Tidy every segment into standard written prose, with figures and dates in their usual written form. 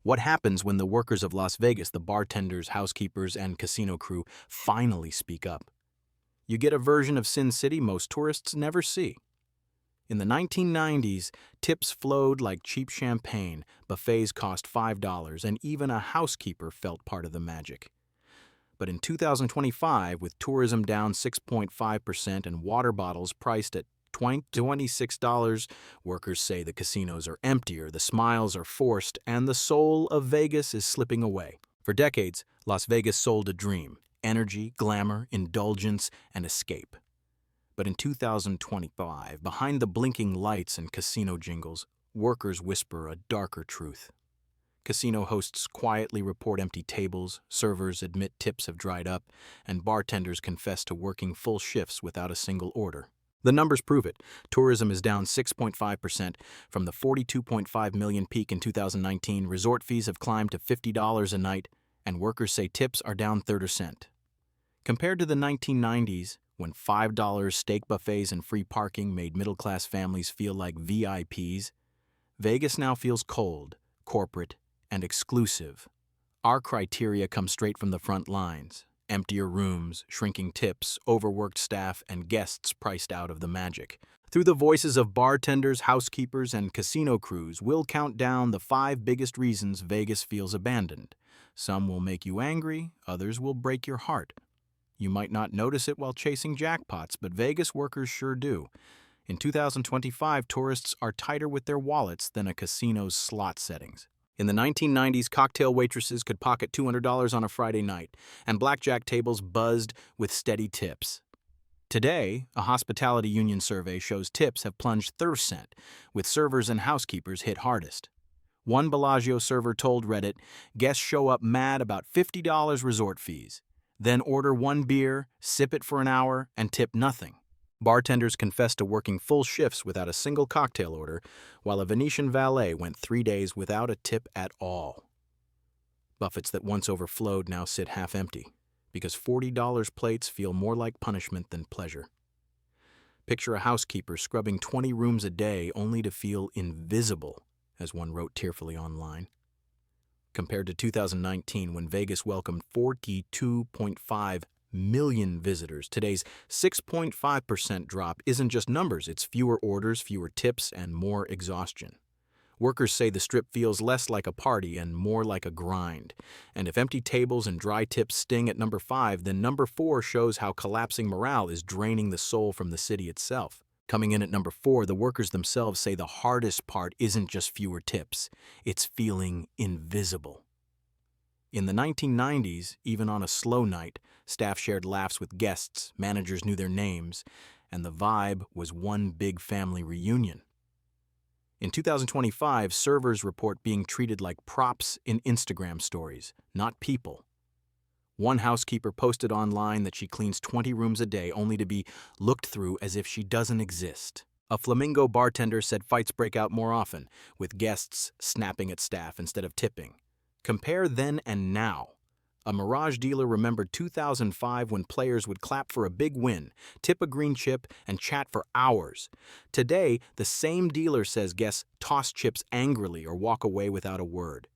What happens when the workers of Las Vegas, the bartenders, housekeepers, and casino crew, finally speak up? You get a version of Sin City most tourists never see. In the 1990s, tips flowed like cheap champagne, buffets cost $5, and even a housekeeper felt part of the magic. But in 2025, with tourism down 6.5% and water bottles priced at $26, workers say the casinos are emptier, the smiles are forced, and the soul of Vegas is slipping away. For decades, Las Vegas sold a dream: energy, glamour, indulgence, and escape. But in 2025, behind the blinking lights and casino jingles, workers whisper a darker truth. Casino hosts quietly report empty tables, servers admit tips have dried up, and bartenders confess to working full shifts without a single order. The numbers prove it. Tourism is down 6.5% from the 42.5 million peak in 2019. Resort fees have climbed to $50 a night, and workers say tips are down 30%. Compared to the 1990s, when $5 steak buffets and free parking made middle-class families feel like VIPs, Vegas now feels cold, corporate, and exclusive. Our criteria come straight from the front lines: emptier rooms, shrinking tips, overworked staff, and guests priced out of the magic. Through the voices of bartenders, housekeepers, and casino crews, we'll count down the 5 biggest reasons Vegas feels abandoned. Some will make you angry, others will break your heart. You might not notice it while chasing jackpots, but Vegas workers sure do. In 2025, tourists are tighter with their wallets than a casino's slot settings. In the 1990s, cocktail waitresses could pocket $200 on a Friday night, and blackjack tables buzzed with steady tips. Today, a hospitality union survey shows tips have plunged 30%, with servers and housekeepers hit hardest. One Bellagio server told Reddit, guests show up mad about $50 resort fees, then order one beer, sip it for an hour, and tip nothing. Bartenders confessed to working full shifts without a single cocktail order, while a Venetian valet went 3 days without a tip at all. Buffets that once overflowed now sit half empty, because $40 plates feel more like punishment than pleasure. Picture a housekeeper scrubbing 20 rooms a day only to feel invisible, as one wrote tearfully online. Compared to 2019, when Vegas welcomed 42.5 million visitors, today's 6.5% drop isn't just numbers, it's fewer orders, fewer tips, and more exhaustion. Workers say the Strip feels less like a party and more like a grind. And if empty tables and dry tips sting at number 5, then number 4 shows how collapsing morale is draining the soul from the city itself. Coming in at number 4, the workers themselves say the hardest part isn't just fewer tips, it's feeling invisible. In the 1990s, even on a slow night, staff shared laughs with guests, managers knew their names, and the vibe was one big family reunion. In 2025, servers report being treated like props in Instagram stories, not people. One housekeeper posted online that she cleans 20 rooms a day only to be looked through as if she doesn't exist. A Flamingo bartender said fights break out more often, with guests snapping at staff instead of tipping. Compare then and now. A Mirage dealer remembered 2005 when players would clap for a big win, tip a green chip, and chat for hours. Today, the same dealer says guests toss chips angrily or walk away without a word.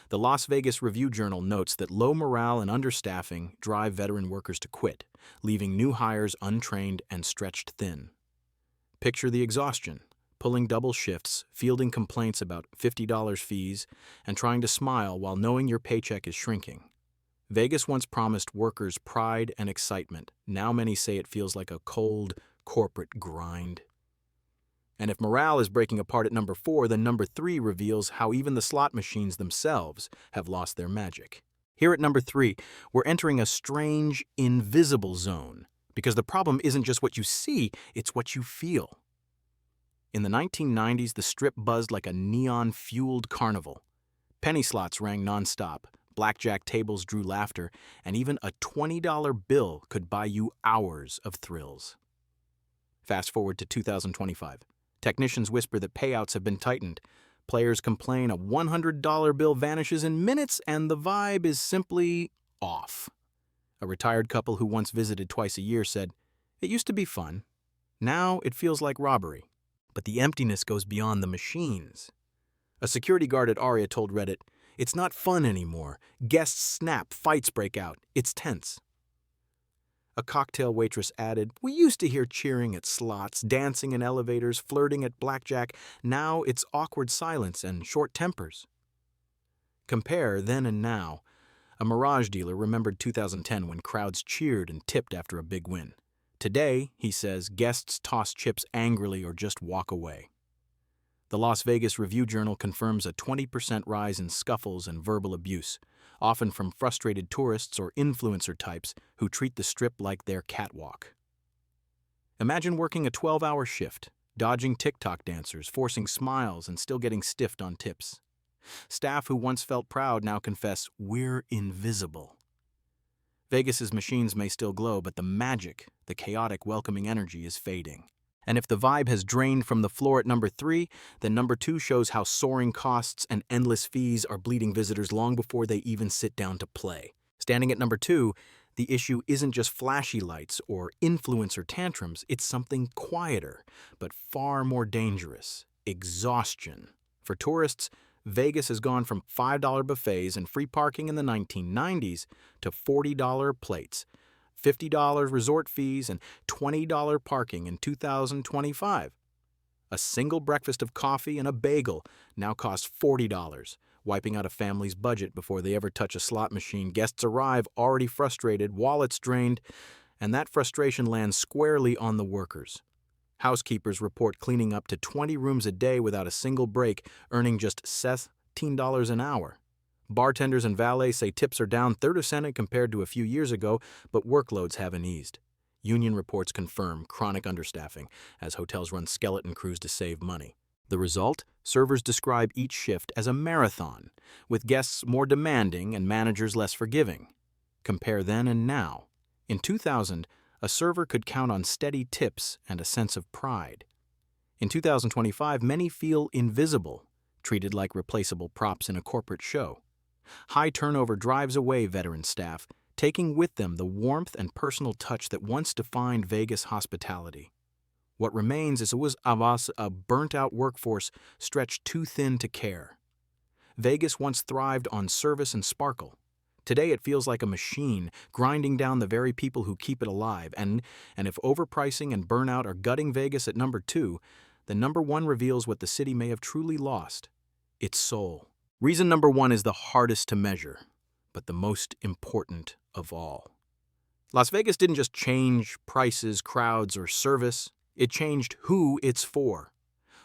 The Las Vegas Review-Journal notes that low morale and understaffing drive veteran workers to quit, leaving new hires untrained and stretched thin. Picture the exhaustion: pulling double shifts, fielding complaints about $50 fees, and trying to smile while knowing your paycheck is shrinking. Vegas once promised workers pride and excitement. Now many say it feels like a cold, corporate grind. And if morale is breaking apart at number 4, then number 3 reveals how even the slot machines themselves have lost their magic. Here at number 3, we're entering a strange, invisible zone, because the problem isn't just what you see, it's what you feel. In the 1990s, the Strip buzzed like a neon-fueled carnival. Penny slots rang nonstop, blackjack tables drew laughter, and even a $20 bill could buy you hours of thrills. Fast forward to 2025. Technicians whisper that payouts have been tightened. Players complain a $100 bill vanishes in minutes, and the vibe is simply off. A retired couple who once visited twice a year said, "It used to be fun. Now it feels like robbery." But the emptiness goes beyond the machines. A security guard at Aria told Reddit, It's not fun anymore. Guests snap, fights break out. It's tense. A cocktail waitress added, "We used to hear cheering at slots, dancing in elevators, flirting at blackjack. Now it's awkward silence and short tempers." Compare then and now. A Mirage dealer remembered 2010 when crowds cheered and tipped after a big win. Today, he says, guests toss chips angrily or just walk away. The Las Vegas Review-Journal confirms a 20% rise in scuffles and verbal abuse, often from frustrated tourists or influencer types who treat the Strip like their catwalk. Imagine working a 12-hour shift, dodging TikTok dancers, forcing smiles, and still getting stiffed on tips. Staff who once felt proud now confess, "We're invisible." Vegas's machines may still glow, but the magic, the chaotic, welcoming energy is fading. And if the vibe has drained from the floor at number 3, then number 2 shows how soaring costs and endless fees are bleeding visitors long before they even sit down to play. Standing at number 2, the issue isn't just flashy lights or influencer tantrums, it's something quieter, but far more dangerous: exhaustion. For tourists, Vegas has gone from $5 buffets and free parking in the 1990s to $40 plates, $50 resort fees, and $20 parking in 2025. A single breakfast of coffee and a bagel now costs $40, wiping out a family's budget before they ever touch a slot machine. Guests arrive already frustrated, wallets drained, and that frustration lands squarely on the workers. Housekeepers report cleaning up to 20 rooms a day without a single break, earning just $17 an hour. Bartenders and valets say tips are down 30% compared to a few years ago, but workloads haven't eased. Union reports confirm chronic understaffing as hotels run skeleton crews to save money. The result? Servers describe each shift as a marathon, with guests more demanding and managers less forgiving. Compare then and now. In 2000, a server could count on steady tips and a sense of pride. In 2025, many feel invisible, treated like replaceable props in a corporate show. High turnover drives away veteran staff, taking with them the warmth and personal touch that once defined Vegas hospitality. What remains is a burnt-out workforce stretched too thin to care. Vegas once thrived on service and sparkle. Today it feels like a machine, grinding down the very people who keep it alive. And if overpricing and burnout are gutting Vegas at number 2, then number 1 reveals what the city may have truly lost: its soul. Reason number 1 is the hardest to measure, but the most important of all. Las Vegas didn't just change prices, crowds, or service. It changed who it's for.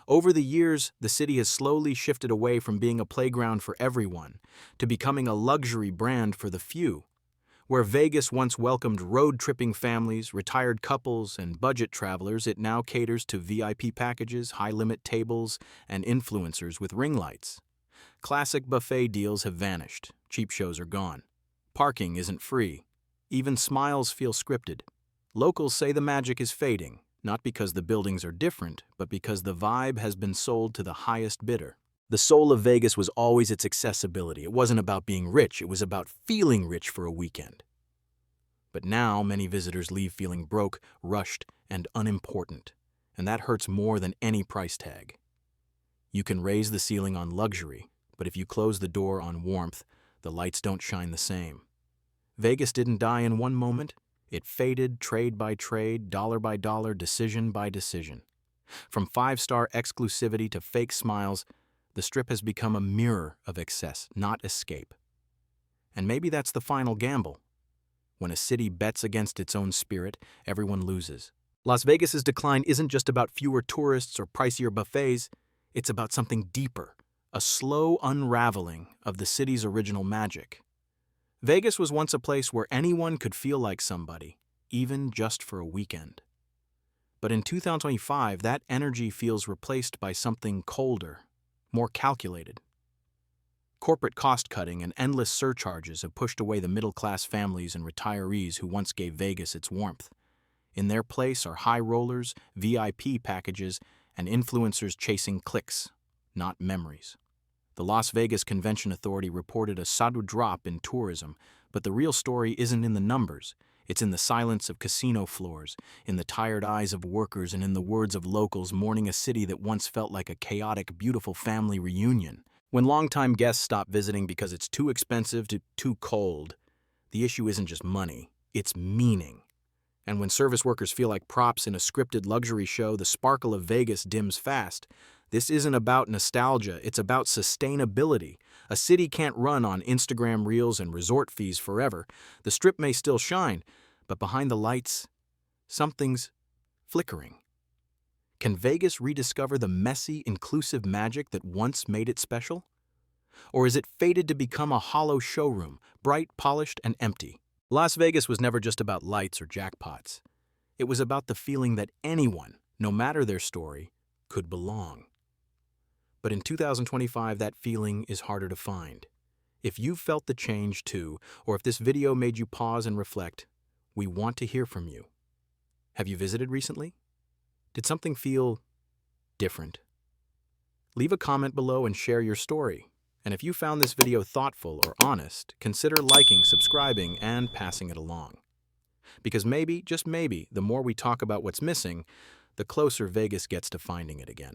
Over the years, the city has slowly shifted away from being a playground for everyone to becoming a luxury brand for the few. Where Vegas once welcomed road-tripping families, retired couples, and budget travelers, it now caters to VIP packages, high-limit tables, and influencers with ring lights. Classic buffet deals have vanished. Cheap shows are gone. Parking isn't free. Even smiles feel scripted. Locals say the magic is fading, not because the buildings are different, but because the vibe has been sold to the highest bidder. The soul of Vegas was always its accessibility. It wasn't about being rich, it was about feeling rich for a weekend. But now many visitors leave feeling broke, rushed, and unimportant, and that hurts more than any price tag. You can raise the ceiling on luxury, but if you close the door on warmth, the lights don't shine the same. Vegas didn't die in one moment. It faded trade by trade, dollar by dollar, decision by decision. From 5-star exclusivity to fake smiles, the Strip has become a mirror of excess, not escape. And maybe that's the final gamble. When a city bets against its own spirit, everyone loses. Las Vegas's decline isn't just about fewer tourists or pricier buffets. It's about something deeper, a slow unraveling of the city's original magic. Vegas was once a place where anyone could feel like somebody, even just for a weekend. But in 2025, that energy feels replaced by something colder, more calculated. Corporate cost-cutting and endless surcharges have pushed away the middle-class families and retirees who once gave Vegas its warmth. In their place are high rollers, VIP packages, and influencers chasing clicks, not memories. The Las Vegas Convention Authority reported a sudden drop in tourism, but the real story isn't in the numbers. It's in the silence of casino floors, in the tired eyes of workers, and in the words of locals mourning a city that once felt like a chaotic, beautiful family reunion. When longtime guests stop visiting because it's too expensive to too cold, the issue isn't just money, it's meaning. And when service workers feel like props in a scripted luxury show, the sparkle of Vegas dims fast. This isn't about nostalgia, it's about sustainability. A city can't run on Instagram reels and resort fees forever. The Strip may still shine, but behind the lights, something's flickering. Can Vegas rediscover the messy, inclusive magic that once made it special? Or is it fated to become a hollow showroom, bright, polished, and empty? Las Vegas was never just about lights or jackpots. It was about the feeling that anyone, no matter their story, could belong. But in 2025, that feeling is harder to find. If you've felt the change too, or if this video made you pause and reflect, we want to hear from you. Have you visited recently? Did something feel different? Leave a comment below and share your story. And if you found this video thoughtful or honest, consider liking, subscribing, and passing it along. Because maybe, just maybe, the more we talk about what's missing, the closer Vegas gets to finding it again.